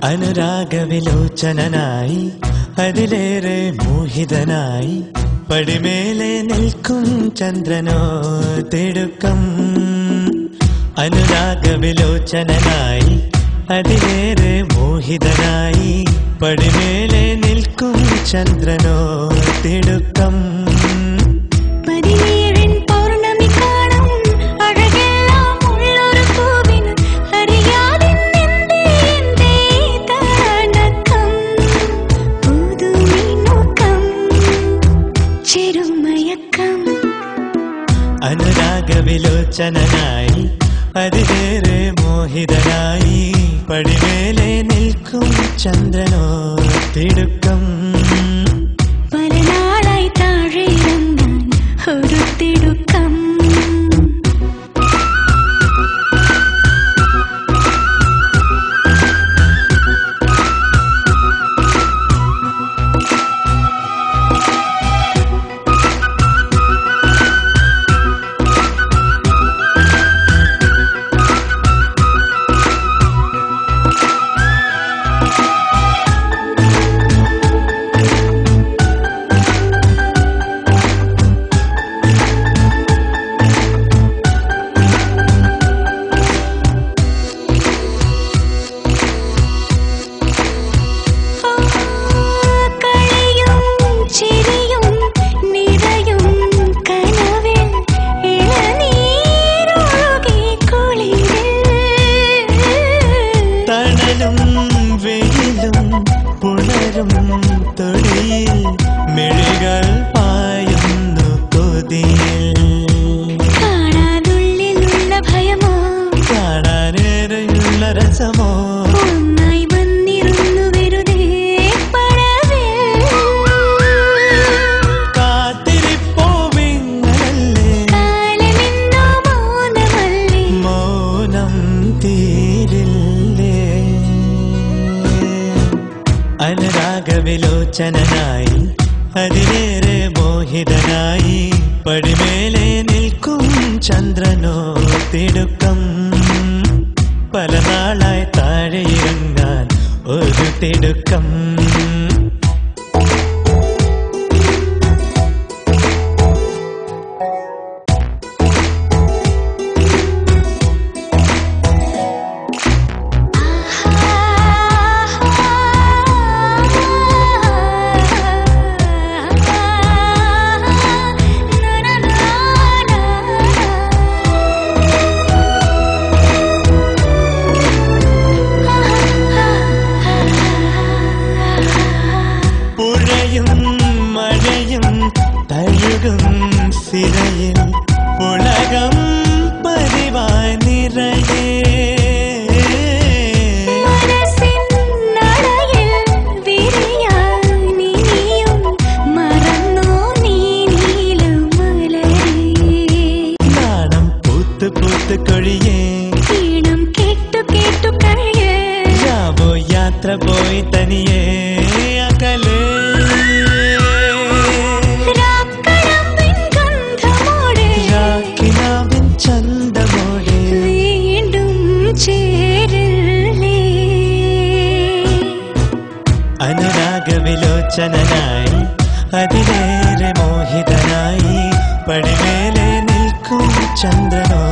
അനുരാഗവിലോചനായി അതിലേറെ മോഹിതനായി പടിമേലെ നിൽക്കും ചന്ദ്രനോ തിടുക്കം. അനുരാഗവിലോചനായി അതിലേറെ മോഹിതനായി പടിമേലെ നിൽക്കും ചന്ദ്രനോ തിടുക്കം. അനുരാഗവിലോചനായി അതിലേറെ മോഹിതനായി പടിമേലെ നിൽക്കും ചന്ദ്രനോ തിടുക്കം. പല നാളായി താഴെ ഇറങ്ങാൻ ഒരു തിടുക്കം. വെയിലും പുണരും തൊടിയിൽ മിഴികൾ പായുന്നു കൊതിയിൽ. കാണാനുള്ളിലുള്ള ഭയമോ കാണാനേറെയുള്ള രസമോ ഒന്നായി വന്നിരുന്നു വെറുതെ പടവിൽ. കാത്തിരിപ്പോ വിങ്ങലല്ലേ കാലമെന്നോ മൗനമല്ലേ മൗനം തീരില്ലേ. അനുരാഗവിലോചനായി അതിലേറെ മോഹിതനായി പടിമേലെ നിൽക്കും ചന്ദ്രനോ തിടുക്കം. പല നാളായി താഴെ ഇറങ്ങാൻ ഒരു തിടുക്കം. മഴയും തഴുകും സിരയിൽ പുളകം പതിവായി നിറയേ. നാണം പൂത്ത് പൂത്ത് കൊഴിയേ ഈണം കേട്ടു കേട്ടു കഴിയേ. യാവോ യാത്ര പോയി തനിയേ അകലേ. ചന്തമോടെ വീണ്ടും ചേരില്ലേ. അനുരാഗവിലോചനായി അതിലേറെ മോഹിതനായി പടിമേലെ നിൽക്കും ചന്ദ്രനോ